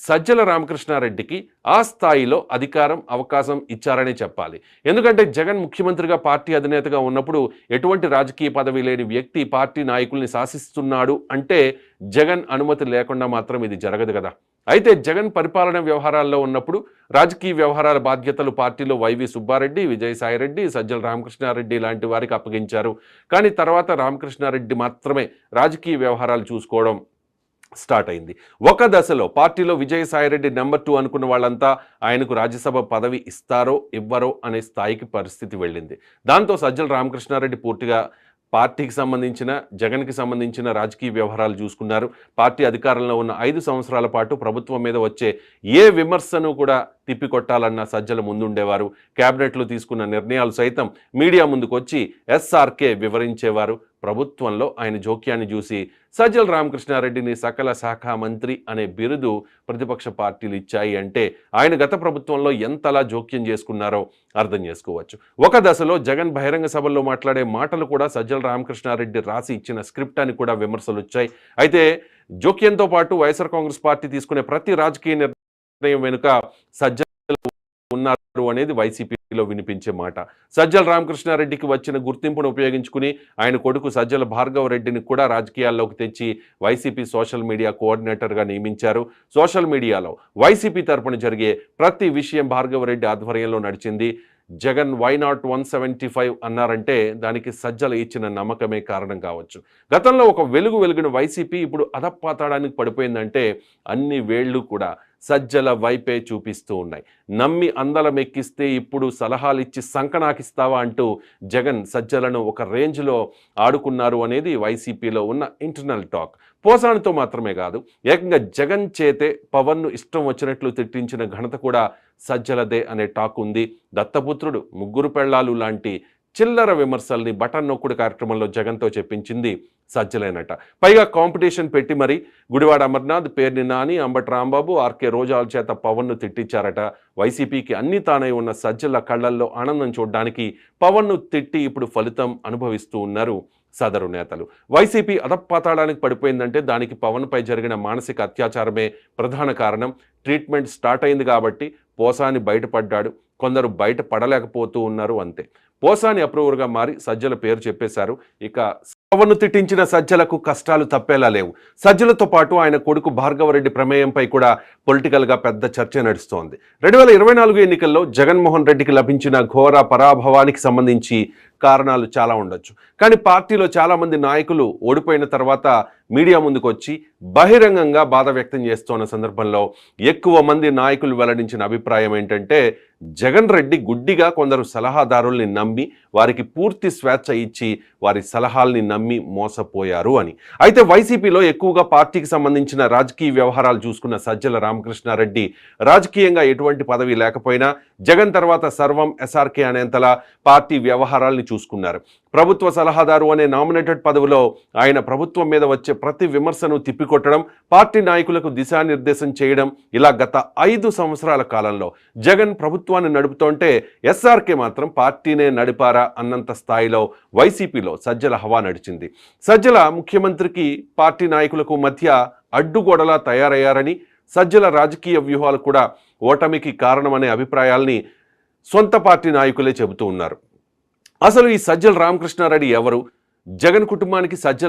సజ్జల రామకృష్ణారెడ్డికి ఆ స్థాయిలో అధికారం అవకాశం ఇచ్చారనే చెప్పాలి. ఎందుకంటే జగన్ ముఖ్యమంత్రిగా పార్టీ అధినేతగా ఉన్నప్పుడు ఎటువంటి రాజకీయ పదవి లేని వ్యక్తి పార్టీ నాయకుల్ని శాసిస్తున్నాడు అంటే జగన్ అనుమతి లేకుండా మాత్రం ఇది జరగదు కదా. అయితే జగన్ పరిపాలన వ్యవహారాల్లో ఉన్నప్పుడు రాజకీయ వ్యవహారాల బాధ్యతలు పార్టీలో వైవి సుబ్బారెడ్డి, విజయసాయిరెడ్డి, సజ్జల రామకృష్ణారెడ్డి లాంటి వారికి అప్పగించారు. కానీ తర్వాత రామకృష్ణారెడ్డి మాత్రమే రాజకీయ వ్యవహారాలు చూసుకోవడం స్టార్ట్ అయింది. ఒక దశలో పార్టీలో విజయసాయిరెడ్డి నెంబర్ 2 అనుకున్న వాళ్ళంతా ఆయనకు రాజ్యసభ పదవి ఇస్తారో ఇవ్వరో అనే స్థాయికి పరిస్థితి వెళ్ళింది. దాంతో సజ్జల రామకృష్ణారెడ్డి పూర్తిగా పార్టీకి సంబంధించిన, జగన్కి సంబంధించిన రాజకీయ వ్యవహారాలు చూసుకున్నారు. పార్టీ అధికారంలో ఉన్న 5 సంవత్సరాల పాటు ప్రభుత్వం మీద వచ్చే ఏ విమర్శను కూడా తిప్పికొట్టాలన్న సజ్జల ముందుండేవారు. క్యాబినెట్లో తీసుకున్న నిర్ణయాలు సైతం మీడియా ముందుకు వచ్చి ఎస్ఆర్కే వివరించేవారు. ప్రభుత్వంలో ఆయన జోక్యాన్ని చూసి సజ్జల రామకృష్ణారెడ్డిని సకల శాఖ మంత్రి అనే బిరుదు ప్రతిపక్ష పార్టీలు ఇచ్చాయి అంటే ఆయన గత ప్రభుత్వంలో ఎంతలా జోక్యం చేసుకున్నారో అర్థం చేసుకోవచ్చు. ఒక దశలో జగన్ బహిరంగ సభల్లో మాట్లాడే మాటలు కూడా సజ్జల రామకృష్ణారెడ్డి రాసి ఇచ్చిన స్క్రిప్ట్ అని కూడా విమర్శలు వచ్చాయి. అయితే జోక్యంతో పాటు వైఎస్ఆర్ కాంగ్రెస్ పార్టీ తీసుకునే ప్రతి రాజకీయ నిర్ణయం వెనుక సజ్జల ఉన్నారు అనేది వైసీపీలో వినిపించే మాట. సజ్జల రామకృష్ణారెడ్డికి వచ్చిన గుర్తింపును ఉపయోగించుకుని ఆయన కొడుకు సజ్జల భార్గవ రెడ్డిని కూడా రాజకీయాల్లోకి తెచ్చి వైసీపీ సోషల్ మీడియా కోఆర్డినేటర్గా నియమించారు. సోషల్ మీడియాలో వైసీపీ తరపున జరిగే ప్రతి విషయం భార్గవ రెడ్డి ఆధ్వర్యంలో నడిచింది. జగన్ వై నాట్ 175 అన్నారంటే దానికి సజ్జల ఇచ్చిన నమ్మకమే కారణం కావచ్చు. గతంలో ఒక వెలుగున వైసీపీ ఇప్పుడు అధపాతాళానికి పడిపోయిందంటే అన్ని వేళ్లు కూడా సజ్జల వైపే చూపిస్తూ ఉన్నాయి. నమ్మి అందలం ఎక్కిస్తే ఇప్పుడు సలహాలు ఇచ్చి సంకనాకిస్తావా అంటూ జగన్ సజ్జలను ఒక రేంజ్లో ఆడుకున్నారు అనేది వైసీపీలో ఉన్న ఇంటర్నల్ టాక్. పోసానితో మాత్రమే కాదు, ఏకంగా జగన్ చేతే పవన్ను ఇష్టం వచ్చినట్లు తిట్టించిన ఘనత కూడా సజ్జలదే అనే టాక్ ఉంది. దత్తపుత్రుడు, ముగ్గురు పెళ్లాలు లాంటి చిల్లర విమర్శల్ని బటన్ నొక్కుడు కార్యక్రమంలో జగన్తో చెప్పించింది సజ్జలేనట. పైగా కాంపిటీషన్ పెట్టి మరి గుడివాడ అమర్నాథ్, పేర్ని నాని, అంబటి రాంబాబు, ఆర్కే రోజాల చేత పవన్ను తిట్టించారట. వైసీపీకి అన్ని తానై ఉన్న సజ్జల కళ్లల్లో ఆనందం చూడడానికి పవన్ను తిట్టి ఇప్పుడు ఫలితం అనుభవిస్తూ ఉన్నారు సదరు నేతలు. వైసీపీ అధపాతాళానికి పడిపోయిందంటే దానికి పవన్పై జరిగిన మానసిక అత్యాచారమే ప్రధాన కారణం. ట్రీట్మెంట్ స్టార్ట్ అయింది కాబట్టి పోసాని బయటపడ్డాడు, కొందరు బయట పడలేకపోతూ ఉన్నారు అంతే. పోసాని అప్రూవర్గా మారి సజ్జల పేరు చెప్పేశారు. ఇక పవన్ను తిట్టించిన సజ్జలకు కష్టాలు తప్పేలా లేవు. సజ్జలతో పాటు ఆయన కొడుకు భార్గవరెడ్డి ప్రమేయంపై కూడా పొలిటికల్గా పెద్ద చర్చ నడుస్తోంది. 2024 ఎన్నికల్లో జగన్మోహన్ రెడ్డికి లభించిన ఘోర పరాభవానికి సంబంధించి కారణాలు చాలా ఉండొచ్చు. కానీ పార్టీలో చాలామంది నాయకులు ఓడిపోయిన తర్వాత మీడియా ముందుకు వచ్చి బహిరంగంగా బాధ వ్యక్తం చేస్తున్న సందర్భంలో ఎక్కువ మంది నాయకులు వెల్లడించిన అభిప్రాయం ఏంటంటే జగన్ రెడ్డి గుడ్డిగా కొందరు సలహాదారుల్ని నమ్మి వారికి పూర్తి స్వేచ్ఛ ఇచ్చి వారి సలహాల్ని నమ్మి మోసపోయారు అని. అయితే వైసీపీలో ఎక్కువగా పార్టీకి సంబంధించిన రాజకీయ వ్యవహారాలు చూసుకున్న సజ్జల రామకృష్ణారెడ్డి రాజకీయంగా ఎటువంటి పదవి లేకపోయినా జగన్ తర్వాత సర్వం ఎస్ఆర్కే అనేంతలా పార్టీ వ్యవహారాల్ని చూసుకున్నారు. ప్రభుత్వ సలహాదారు అనే నామినేటెడ్ పదవిలో ఆయన ప్రభుత్వం మీద వచ్చే ప్రతి విమర్శను తిప్పికొట్టడం, పార్టీ నాయకులకు దిశానిర్దేశం చేయడం, ఇలా గత 5 సంవత్సరాల కాలంలో జగన్ ప్రభుత్వాన్ని నడుపుతుంటే ఎస్ఆర్కే మాత్రం పార్టీనే నడిపారా అన్నంత స్థాయిలో వైసీపీలో సజ్జల హవా నడిచింది. సజ్జల ముఖ్యమంత్రికి పార్టీ నాయకులకు మధ్య అడ్డుగోడలా తయారయ్యారని, సజ్జల రాజకీయ వ్యూహాలు కూడా ఓటమికి కారణమనే అభిప్రాయాల్ని సొంత పార్టీ నాయకులే చెబుతూ ఉన్నారు. అసలు ఈ సజ్జల రామకృష్ణారెడ్డి ఎవరు? జగన్ కుటుంబానికి సజ్జల